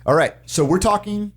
All right. So we're talking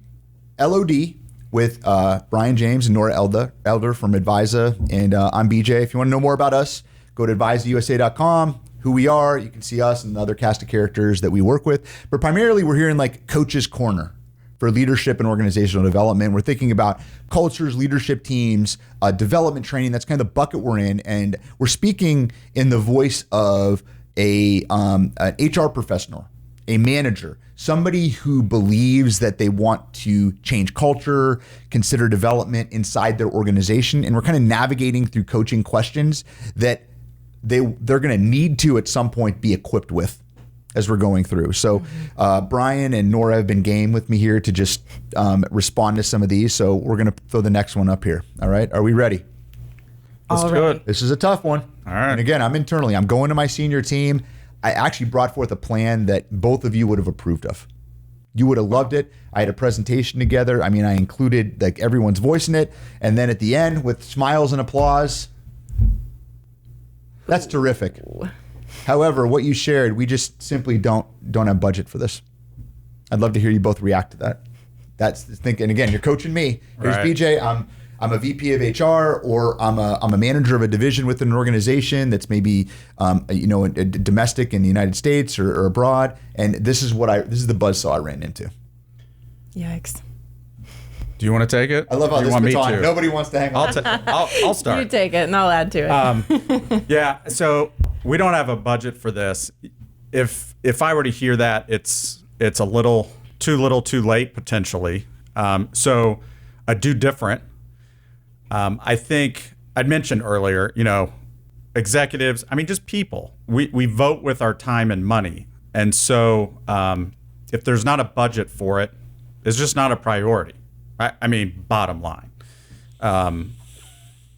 LOD with Brian James and Nora Elder from Advisa. And I'm BJ. If you want to know more about us, go to advisausa.com. Who we are, you can see us and the other cast of characters that we work with. But primarily, we're here in like Coach's Corner for leadership and organizational development. We're thinking about cultures, leadership teams, development training. That's kind of the bucket we're in. And we're speaking in the voice of an HR professional, a manager, somebody who believes that they want to change culture, consider development inside their organization. And we're kind of navigating through coaching questions that they're going to need to at some point be equipped with as we're going through. So Brian and Nora have been game with me here to just respond to some of these. So we're going to throw the next one up here. All right. Are we ready? Let's do it. This is a tough one. All right. And again, I'm going to my senior team. I actually brought forth a plan that both of you would have approved of. You would have loved it. I had a presentation together. I mean, I included like everyone's voice in it. And then at the end with smiles and applause, that's terrific. However, what you shared, we just simply don't have budget for this. I'd love to hear you both react to that. That's thinking again. You're coaching me. Here's Right. BJ. I'm a VP of HR, or I'm a manager of a division within an organization that's maybe domestic in the United States or abroad. And this is the buzzsaw I ran into. Yikes. Do you want to take it? I love how you this want puts me on. to? Nobody wants to hang on. I'll start. You take it and I'll add to it. Yeah, so we don't have a budget for this. If I were to hear that, it's a little too late potentially. So I do different. I think I'd mentioned earlier, executives, just people. We vote with our time and money. And so if there's not a budget for it, it's just not a priority. Bottom line.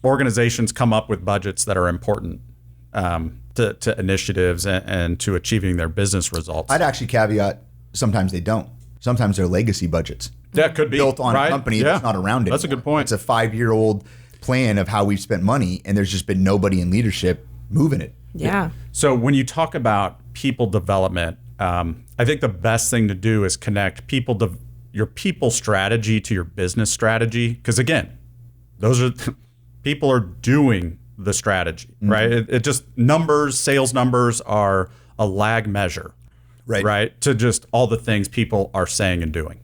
Organizations come up with budgets that are important to initiatives and to achieving their business results. I'd actually caveat, sometimes they don't. Sometimes they're legacy budgets. That could be built on right? a company Yeah. that's not around anymore. That's a good point. It's a 5-year-old plan of how we've spent money, and there's just been nobody in leadership moving it. Yeah. So when you talk about people development, I think the best thing to do is connect your people strategy to your business strategy. Because again, those are people are doing the strategy, right? It just sales numbers are a lag measure, right? To just all the things people are saying and doing.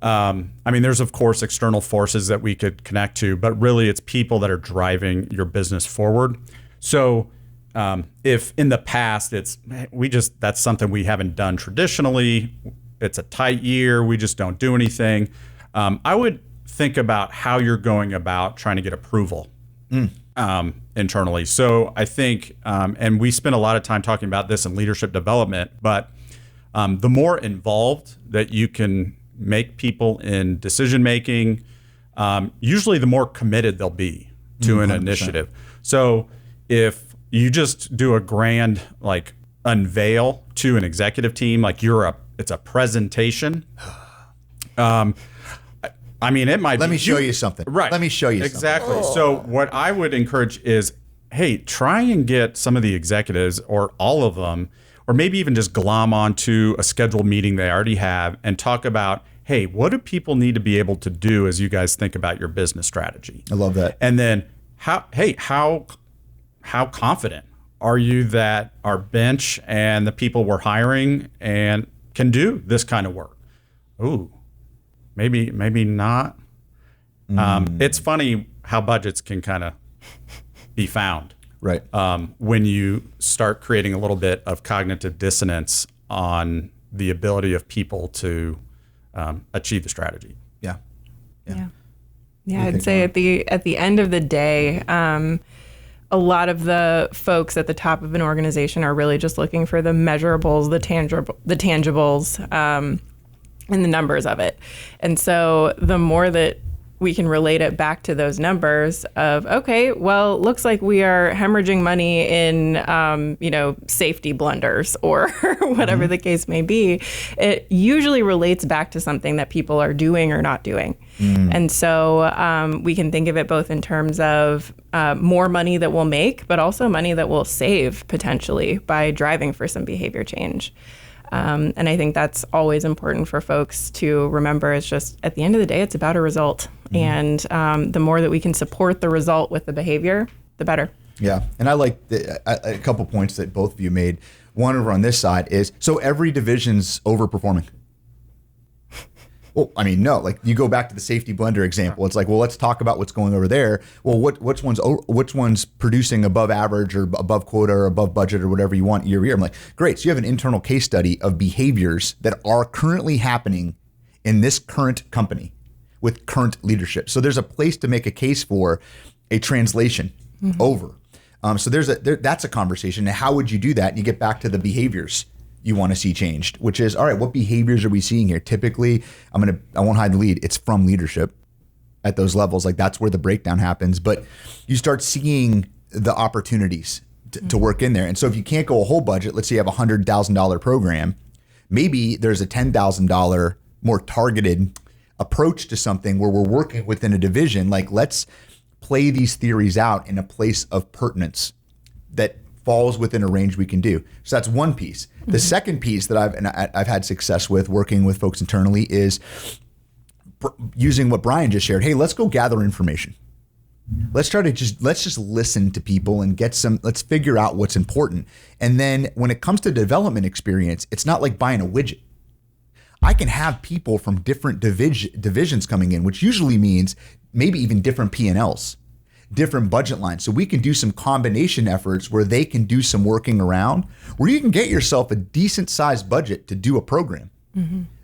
There's of course external forces that we could connect to, but really it's people that are driving your business forward. So if in the past that's something we haven't done traditionally, it's a tight year, we just don't do anything. I would think about how you're going about trying to get approval internally. So I think, and we spend a lot of time talking about this in leadership development, but the more involved that you can make people in decision making, usually the more committed they'll be to an 100%. Initiative. So if you just do a grand unveil to an executive team, it's a presentation. It might. Let me show you something. Right. Let me show you exactly. something. So what I would encourage is, hey, try and get some of the executives or all of them, or maybe even just glom onto a scheduled meeting they already have and talk about, hey, what do people need to be able to do as you guys think about your business strategy? I love that. And then how confident are you that our bench and the people we're hiring and can do this kind of work? Ooh, maybe not. It's funny how budgets can kind of be found. Right. When you start creating a little bit of cognitive dissonance on the ability of people to achieve the strategy. Yeah. I'd say at the end of the day, a lot of the folks at the top of an organization are really just looking for the measurables, the tangibles, and the numbers of it. And so the more that we can relate it back to those numbers of, okay, well, looks like we are hemorrhaging money in, safety blunders or whatever the case may be. It usually relates back to something that people are doing or not doing. And so we can think of it both in terms of more money that we'll make, but also money that we'll save potentially by driving for some behavior change. And I think that's always important for folks to remember. It's just at the end of the day, it's about a result. And the more that we can support the result with the behavior, the better. Yeah. And I like a couple points that both of you made. One over on this side is, so every division's overperforming. Well, I mean, no, like you go back to the safety blender example. It's like, well, let's talk about what's going over there. Well, which one's producing above average or above quota or above budget or whatever you want year over year? I'm like, great. So you have an internal case study of behaviors that are currently happening in this current company with current leadership. So there's a place to make a case for a translation over. So that's a conversation. And how would you do that? And you get back to the behaviors you want to see changed, which is, all right, what behaviors are we seeing here? Typically, I won't hide the lead. It's from leadership at those levels. Like that's where the breakdown happens. But you start seeing the opportunities to work in there. And so if you can't go a whole budget, let's say you have a $100,000 program, maybe there's a $10,000 more targeted approach to something where we're working within a division. Like let's play these theories out in a place of pertinence that falls within a range we can do. So that's one piece. The second piece that I've had success with working with folks internally is using what Brian just shared. Hey, let's go gather information. Let's just listen to people and let's figure out what's important. And then when it comes to development experience, it's not like buying a widget. I can have people from different divisions coming in, which usually means maybe even different P&Ls, different budget lines. So we can do some combination efforts where they can do some working around, where you can get yourself a decent sized budget to do a program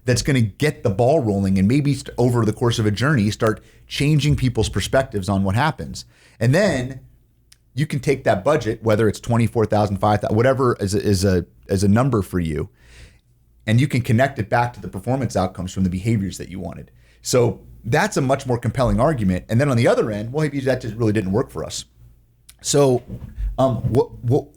that's going to get the ball rolling and maybe over the course of a journey, start changing people's perspectives on what happens. And then you can take that budget, whether it's 24,000, 5,000, whatever is a number for you, and you can connect it back to the performance outcomes from the behaviors that you wanted. So that's a much more compelling argument. And then on the other end, well, maybe that just really didn't work for us. So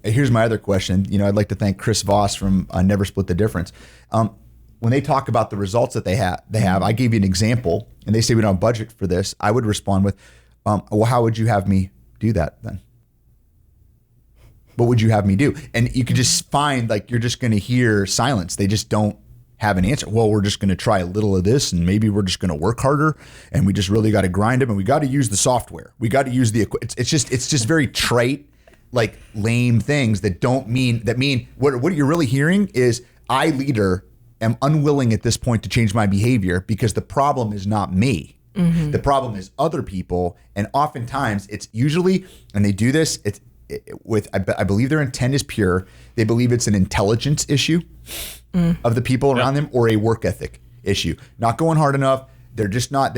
here's my other question. I'd like to thank Chris Voss from Never Split the Difference. When they talk about the results that they have, I gave you an example, and they say we don't have budget for this. I would respond with, well, how would you have me do that then? What would you have me do? And you could just find like you're just going to hear silence. They just don't have an answer. Well, we're just going to try a little of this, and maybe we're just going to work harder, and we just really got to grind them, and we got to use the software. We got to use the. It's just very trite, like lame things that mean what you're really hearing is I, leader, am unwilling at this point to change my behavior because the problem is not me. The problem is other people, and oftentimes it's usually, and they do this. I believe their intent is pure. They believe it's an intelligence issue of the people around them, or a work ethic issue. Not going hard enough. They're just not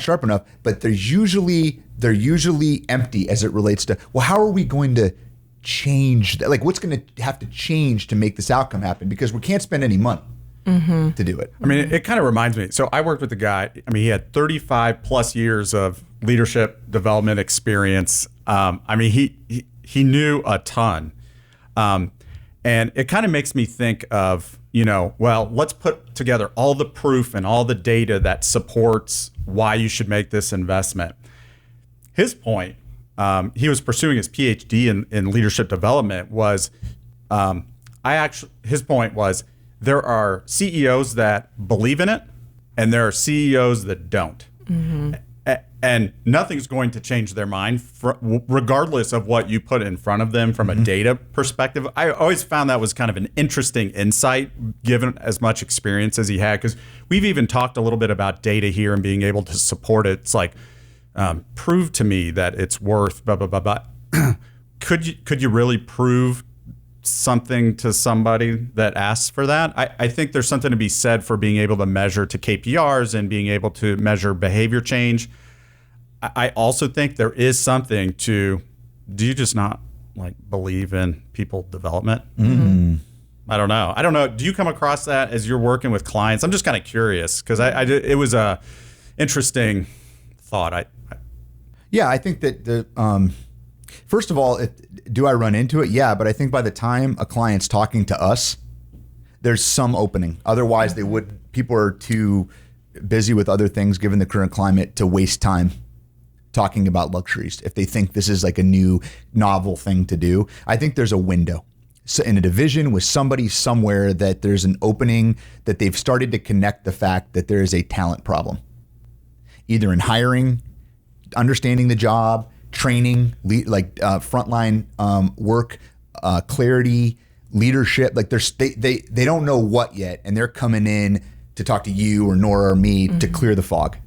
sharp enough. But they're usually empty as it relates to, well, how are we going to change that? Like, what's going to have to change to make this outcome happen? Because we can't spend any money to do it. I mean, it kind of reminds me. So I worked with a guy. I mean, he had 35 plus years of leadership development experience. I mean, he knew a ton. And it kind of makes me think of, well, let's put together all the proof and all the data that supports why you should make this investment. His point, he was pursuing his PhD in leadership development, was his point was there are CEOs that believe in it and there are CEOs that don't. And nothing's going to change their mind regardless of what you put in front of them from a data perspective. I always found that was kind of an interesting insight given as much experience as he had, because we've even talked a little bit about data here and being able to support it. It's like, prove to me that it's worth blah, blah, blah, blah. Could you really prove something to somebody that asks for that? I think there's something to be said for being able to measure to KPRs and being able to measure behavior change. I also think there is something to, do you just not like believe in people development? I don't know. Do you come across that as you're working with clients? I'm just kind of curious because it was a interesting thought. I think that first of all, do I run into it? Yeah, but I think by the time a client's talking to us, there's some opening. Otherwise, people are too busy with other things given the current climate to waste time talking about luxuries if they think this is like a new novel thing to do. I think there's a window in a division with somebody somewhere that there's an opening, that they've started to connect the fact that there is a talent problem, either in hiring, understanding the job, training, frontline work, clarity, leadership. Like they don't know what yet, and they're coming in to talk to you or Nora or me to clear the fog,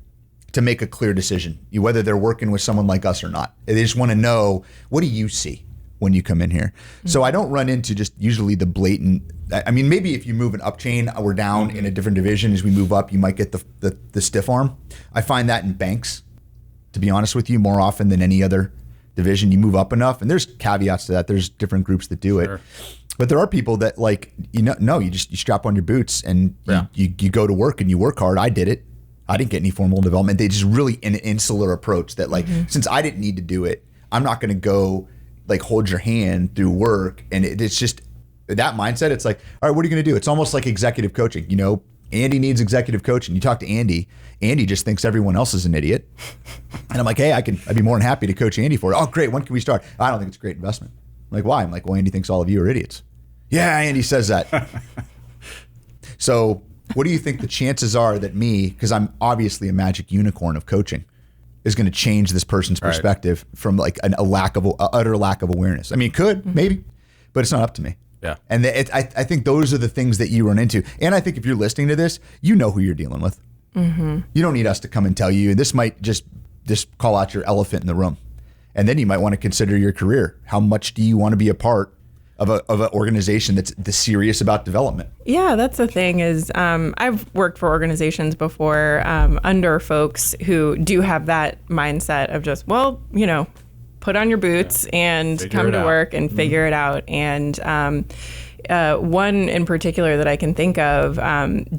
to make a clear decision, whether they're working with someone like us or not. They just want to know, what do you see when you come in here? So I don't run into just usually the blatant. I mean, maybe if you move an up chain or down in a different division, as we move up, you might get the stiff arm. I find that in banks, to be honest with you, more often than any other division. You move up enough, and there's caveats to that. There's different groups that do it. But there are people that you strap on your boots and you go to work and you work hard. I did it. I didn't get any formal development. They just really an insular approach that since I didn't need to do it, I'm not going to go hold your hand through work. And it's just that mindset. It's like, all right, what are you going to do? It's almost like executive coaching. Andy needs executive coaching. You talk to Andy. Andy just thinks everyone else is an idiot. And I'm like, hey, I'd be more than happy to coach Andy for it. Oh, great. When can we start? I don't think it's a great investment. I'm like, why? I'm like, well, Andy thinks all of you are idiots. Yeah, Andy says that. So what do you think the chances are that me, because I'm obviously a magic unicorn of coaching, is going to change this person's perspective from utter lack of awareness? I mean, it could, maybe, but it's not up to me. Yeah. And I think those are the things that you run into. And I think if you're listening to this, you know who you're dealing with. You don't need us to come and tell you. This might just call out your elephant in the room. And then you might want to consider your career. How much do you want to be a part of an organization that's serious about development? Yeah, that's the thing is I've worked for organizations before under folks who do have that mindset of just, put on your boots and come to work and figure it out. And one in particular that I can think of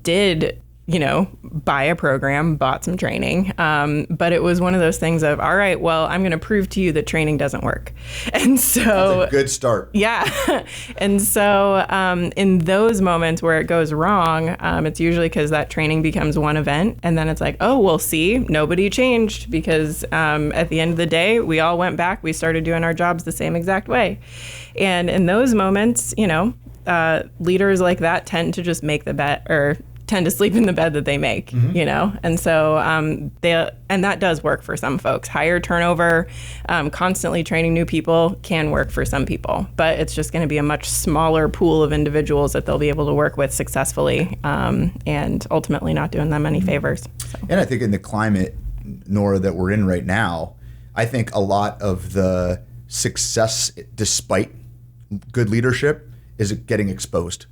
did buy a program, bought some training. But it was one of those things of, all right, well, I'm going to prove to you that training doesn't work. And so that's a good start. Yeah. And so in those moments where it goes wrong, it's usually because that training becomes one event. And then it's like, oh, well, see, nobody changed because at the end of the day, we all went back. We started doing our jobs the same exact way. And in those moments, leaders like that tend to just make the bet or tend to sleep in the bed that they make, and so and that does work for some folks. Higher turnover, constantly training new people can work for some people, but it's just going to be a much smaller pool of individuals that they'll be able to work with successfully, and ultimately not doing them any favors. So. And I think in the climate, Nora, that we're in right now, I think a lot of the success, despite good leadership, is getting exposed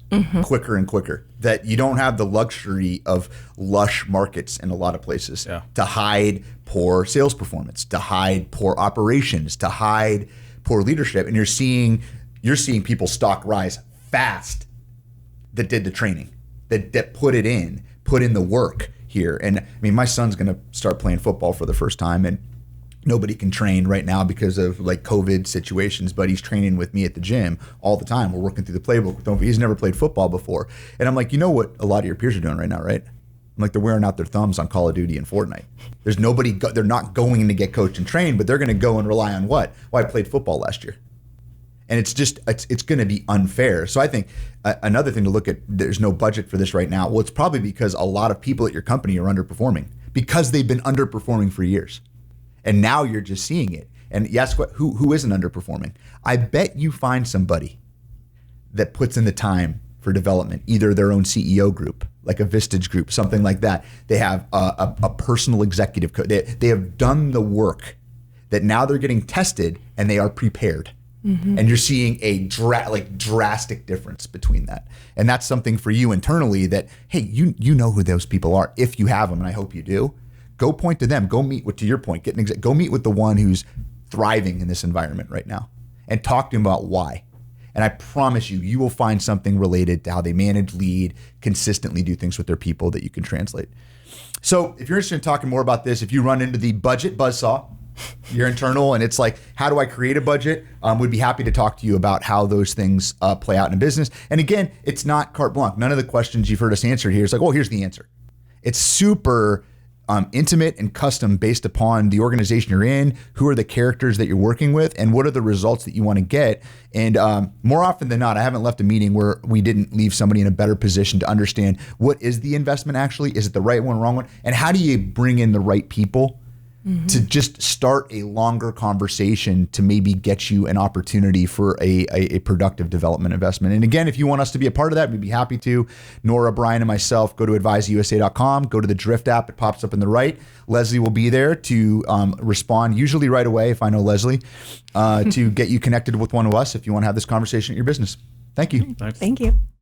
quicker and quicker. That you don't have the luxury of lush markets in a lot of places to hide poor sales performance, to hide poor operations, to hide poor leadership. And you're seeing people stock rise fast that did the training, that put in the work here. And I mean, my son's going to start playing football for the first time, and nobody can train right now because of COVID situations, but he's training with me at the gym all the time. We're working through the playbook. He's never played football before. And I'm like, you know what a lot of your peers are doing right now, right? I'm like, they're wearing out their thumbs on Call of Duty and Fortnite. There's nobody, they're not going to get coached and trained, but they're going to go and rely on what? Well, I played football last year. And it's going to be unfair. So I think another thing to look at, there's no budget for this right now. Well, it's probably because a lot of people at your company are underperforming because they've been underperforming for years. And now you're just seeing it. And yes, who isn't underperforming? I bet you find somebody that puts in the time for development, either their own CEO group, like a Vistage group, something like that. They have a personal executive coach. They have done the work that now they're getting tested and they are prepared. And you're seeing a drastic difference between that. And that's something for you internally that, hey, you know who those people are if you have them, and I hope you do. Go point to them. Go meet with, to your point, go meet with the one who's thriving in this environment right now and talk to him about why. And I promise you will find something related to how they manage, lead, consistently do things with their people that you can translate. So if you're interested in talking more about this, if you run into the budget buzzsaw, you're internal and it's like, how do I create a budget? We'd be happy to talk to you about how those things play out in a business. And again, it's not carte blanche. None of the questions you've heard us answer here is like, oh, here's the answer. It's super intimate and custom based upon the organization you're in, who are the characters that you're working with, and what are the results that you want to get. And more often than not, I haven't left a meeting where we didn't leave somebody in a better position to understand what is the investment actually, is it the right one, wrong one, and how do you bring in the right people to just start a longer conversation to maybe get you an opportunity for a productive development investment. And again, if you want us to be a part of that, we'd be happy to. Nora, Brian, and myself, go to adviseusa.com, go to the Drift app, it pops up in the right. Leslie will be there to respond, usually right away if I know Leslie, to get you connected with one of us if you want to have this conversation at your business. Thank you. Thanks. Thank you.